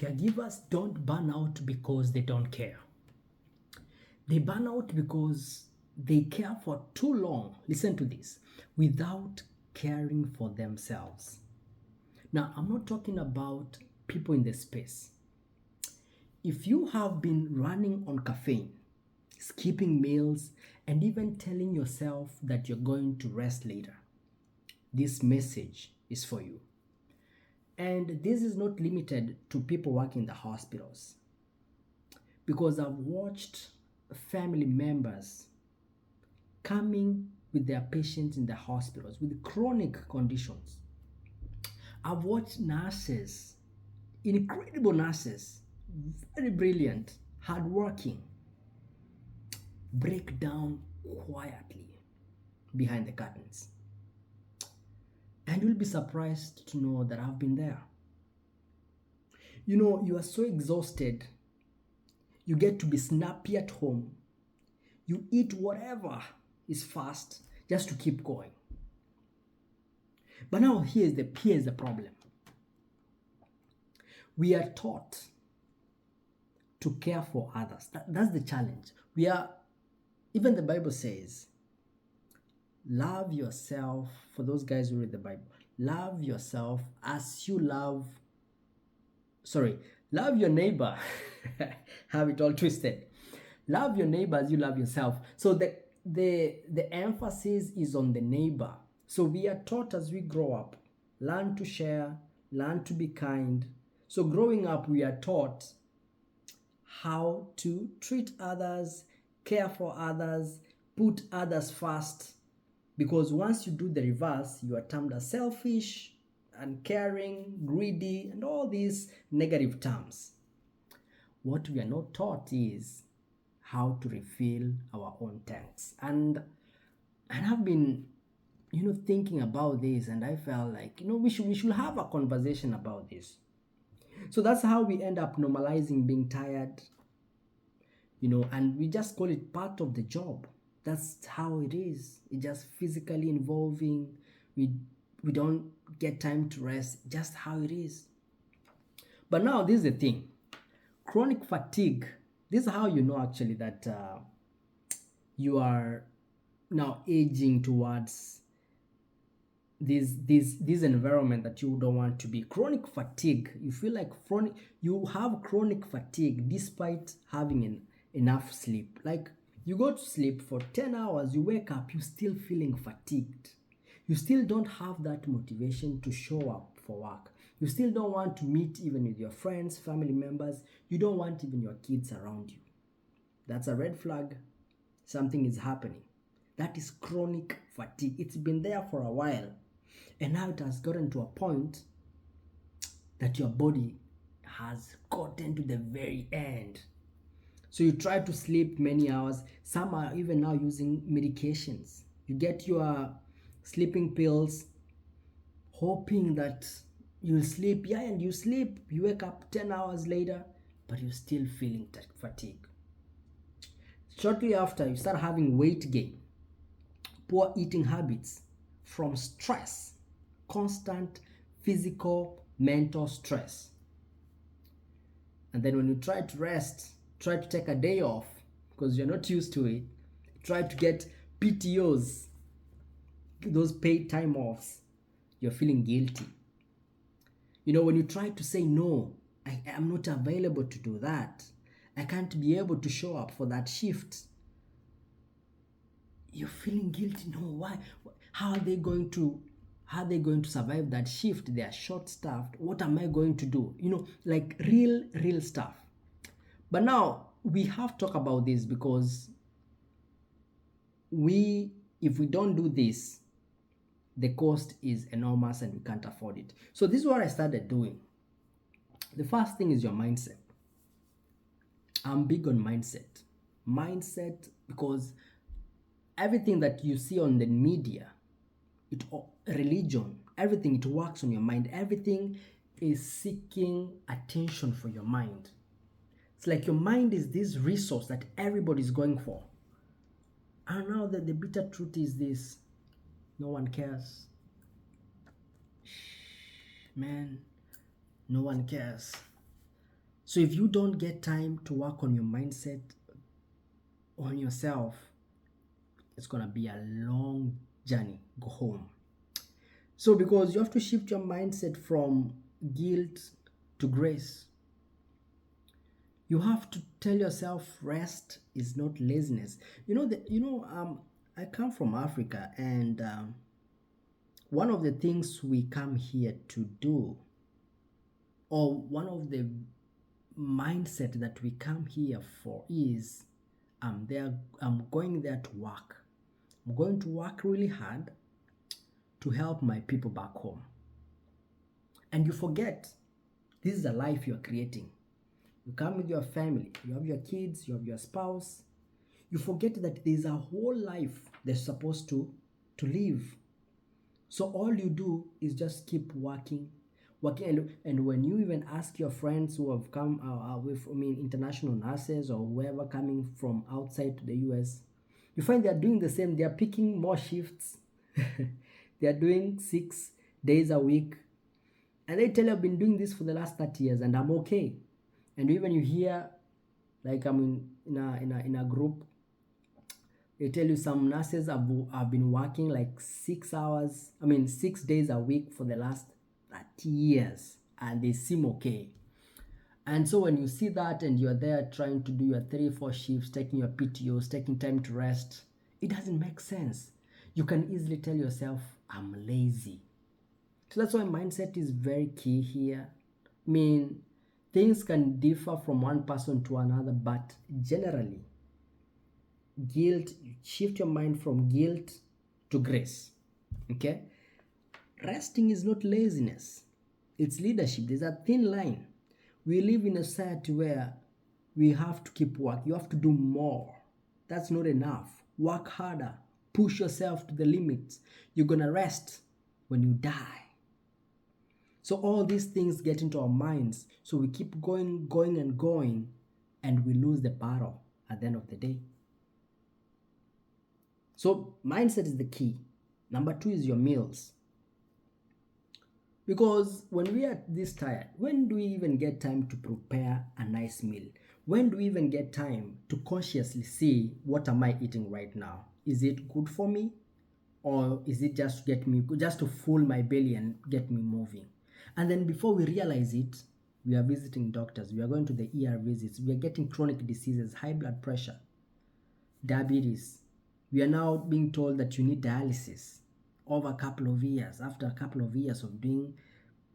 Caregivers don't burn out because they don't care. They burn out because they care for too long, listen to this, without caring for themselves. Now, I'm not talking about people in the space. If you have been running on caffeine, skipping meals, and even telling yourself that you're going to rest later, this message is for you. And this is not limited to people working in the hospitals, because I've watched family members coming with their patients in the hospitals with chronic conditions. I've watched nurses, incredible nurses, very brilliant, hardworking, break down quietly behind the curtains. And you'll be surprised to know that I've been there. You know, you are so exhausted, you get to be snappy at home, you eat whatever is fast just to keep going. But now here's the problem. We are taught to care for others. That's the challenge. Even the Bible says, love yourself. For those guys who read the Bible, love yourself as you love your neighbor. Have it all twisted. Love your neighbor as you love yourself. So the emphasis is on the neighbor. So we are taught as we grow up, learn to share, learn to be kind. So growing up, we are taught how to treat others, care for others, put others first. Because once you do the reverse, you are termed as selfish, uncaring, greedy, and all these negative terms. What we are not taught is how to refill our own tanks. And I've been, thinking about this, and I felt like, we should have a conversation about this. So that's how we end up normalizing being tired, and we just call it part of the job. That's how it is. It's just physically involving. We don't get time to rest. Just how it is. But now this is the thing. Chronic fatigue. This is how you know actually that you are now aging towards this environment that you don't want to be. Chronic fatigue. You feel like you have chronic fatigue despite having enough sleep. Like, you go to sleep for 10 hours, you wake up, you're still feeling fatigued. You still don't have that motivation to show up for work. You still don't want to meet even with your friends, family members. You don't want even your kids around you. That's a red flag. Something is happening. That is chronic fatigue. It's been there for a while. And now it has gotten to a point that your body has gotten to the very end. So you try to sleep many hours. Some are even now using medications. You get your sleeping pills, hoping that you'll sleep. Yeah, and you sleep. You wake up 10 hours later, but you're still feeling fatigue. Shortly after, you start having weight gain, poor eating habits from stress, constant physical, mental stress. And then when you try to rest, try to take a day off because you're not used to it, try to get PTOs, those paid time offs, you're feeling guilty. When you try to say, no, I am not available to do that, I can't be able to show up for that shift, you're feeling guilty. No, why? How are they going to survive that shift? They are short-staffed. What am I going to do? Like real stuff. But now we have to talk about this because if we don't do this, the cost is enormous and we can't afford it. So this is what I started doing. The first thing is your mindset. I'm big on mindset. Mindset, because everything that you see on the media, religion, everything, it works on your mind. Everything is seeking attention for your mind. It's like your mind is this resource that everybody's going for. And now that the bitter truth is this, no one cares. Man, no one cares. So if you don't get time to work on your mindset, on yourself, it's gonna be a long journey. Go home. So because you have to shift your mindset from guilt to grace. You have to tell yourself rest is not laziness. I come from Africa, and one of the things we come here to do, or one of the mindset that we come here for, is I'm going there to work. I'm going to work really hard to help my people back home. And you forget this is a life you're creating. You come with your family, you have your kids, you have your spouse. You forget that there's a whole life they're supposed to live. So all you do is just keep working. And when you even ask your friends who have come with, international nurses or whoever coming from outside to the US, you find they're doing the same. They're picking more shifts. They're doing 6 days a week. And they tell you, I've been doing this for the last 30 years and I'm okay. And even you hear, like I'm in a group, they tell you some nurses have been working like 6 days a week for the last 30 years and they seem okay. And so when you see that and you're there trying to do your 3-4 shifts, taking your PTOs, taking time to rest, it doesn't make sense. You can easily tell yourself, I'm lazy. So that's why mindset is very key here. Things can differ from one person to another, but generally, guilt, shift your mind from guilt to grace. Okay? Resting is not laziness, it's leadership. There's a thin line. We live in a society where we have to keep working. You have to do more. That's not enough. Work harder. Push yourself to the limits. You're gonna rest when you die. So all these things get into our minds. So we keep going, and we lose the battle at the end of the day. So mindset is the key. Number 2 is your meals. Because when we are this tired, when do we even get time to prepare a nice meal? When do we even get time to consciously see, what am I eating right now? Is it good for me? Or is it just to full my belly and get me moving? And then before we realize it, we are visiting doctors, we are going to the ER visits, we are getting chronic diseases, high blood pressure, diabetes. We are now being told that you need dialysis after a couple of years of doing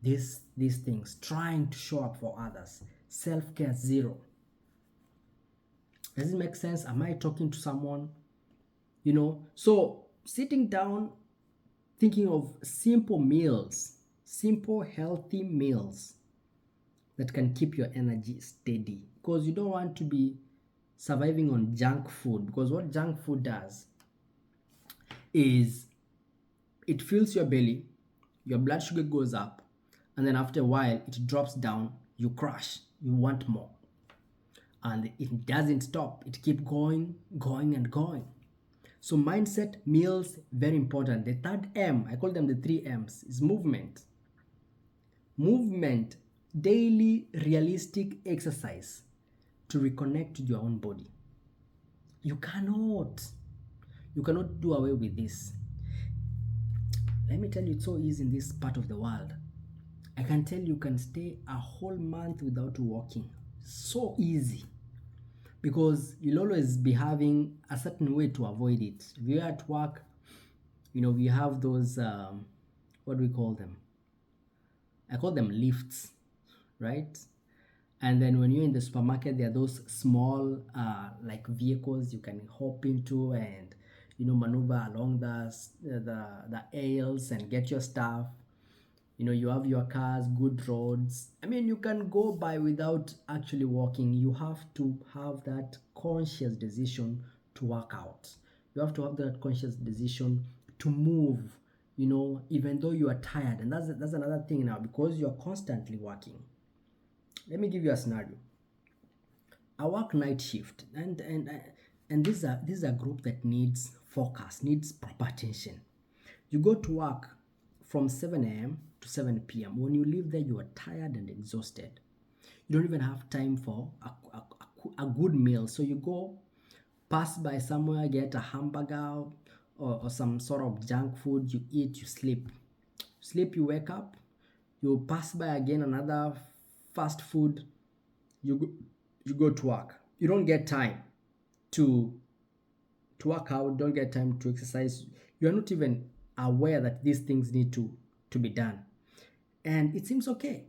these things, trying to show up for others. Self-care zero. Does it make sense? Am I talking to someone? So sitting down, thinking of simple meals, simple healthy meals that can keep your energy steady, because you don't want to be surviving on junk food. Because what junk food does is it fills your belly, your blood sugar goes up, and then after a while it drops down, you crash, you want more, and it doesn't stop. It keeps going and going. So mindset, meals, very important. The third M, I call them the 3 M's, is movement. Movement, daily realistic exercise to reconnect to your own body. You cannot do away with this. Let me tell you, it's so easy in this part of the world. I can tell you can stay a whole month without walking. So easy. Because you'll always be having a certain way to avoid it. If you're at work, we have those, what do we call them? I call them lifts, right? And then when you're in the supermarket, there are those small like vehicles you can hop into and maneuver along the aisles and get your stuff. You have your cars, good roads. You can go by without actually walking. You have to have that conscious decision to work out. You have to have that conscious decision to move, even though you are tired. And that's another thing now, because you're constantly working. Let me give you a scenario. I work night shift, and this is a group that needs focus, needs proper attention. You go to work from 7 a.m. to 7 p.m. When you leave there, you are tired and exhausted. You don't even have time for a good meal. So you go pass by somewhere, get a hamburger or some sort of junk food, you eat, you sleep. Sleep, you wake up, you pass by again another fast food, you go to work. You don't get time to work out, don't get time to exercise. You're not even aware that these things need to be done. And it seems okay,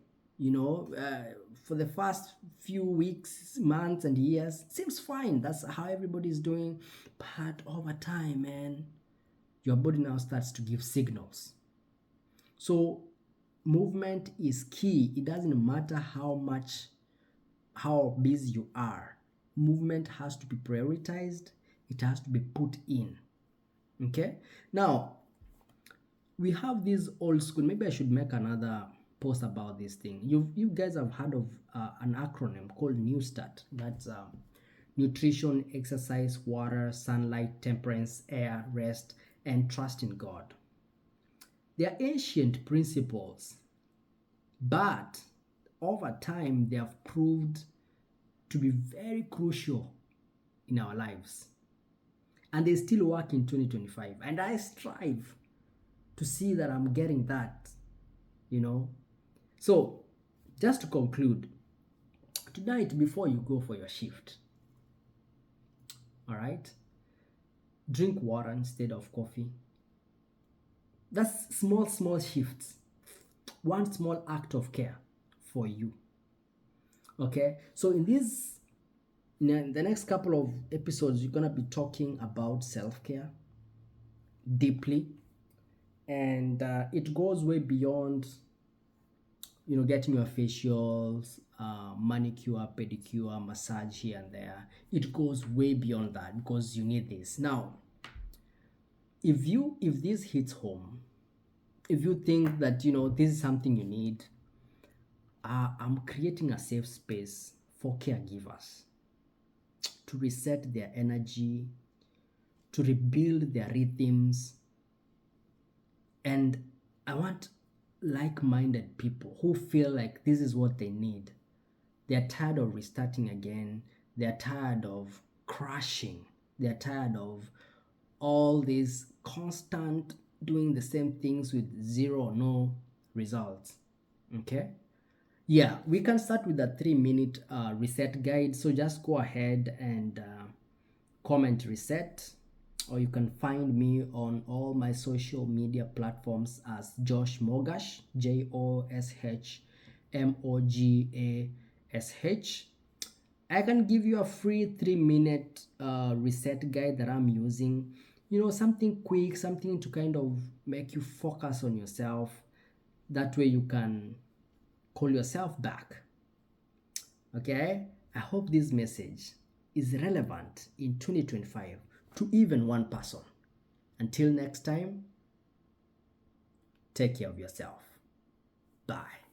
for the first few weeks, months, and years, seems fine. That's how everybody's doing. But over time, man, your body now starts to give signals. So movement is key. It doesn't matter how busy you are. Movement has to be prioritized. It has to be put in. Okay? Now, we have this old school. Maybe I should make another post about this thing. You guys have heard of an acronym called NEWSTART. That's nutrition, exercise, water, sunlight, temperance, air, rest, and trust in God. They are ancient principles, but over time they have proved to be very crucial in our lives. And they still work in 2025. And I strive to see that I'm getting that, So, just to conclude, tonight before you go for your shift, all right, drink water instead of coffee. That's small shifts. One small act of care for you. Okay, so in the next couple of episodes, you're gonna be talking about self-care deeply, and it goes way beyond getting your facials, manicure, pedicure, massage here and there. It goes way beyond that because you need this. Now, if this hits home, if you think that this is something you need, I'm creating a safe space for caregivers to reset their energy, to rebuild their rhythms, and I want like-minded people who feel like this is what they need. They're tired of restarting again. They're tired of crashing. They're tired of all these constant doing the same things with zero or no results. Okay? Yeah, we can start with a 3-minute reset guide. So just go ahead and comment reset, or you can find me on all my social media platforms as JoshMogash, JoshMogash. I can give you a free 3-minute reset guide that I'm using. Something quick, something to kind of make you focus on yourself. That way you can call yourself back. Okay? I hope this message is relevant in 2025 to even one person. Until next time, take care of yourself. Bye.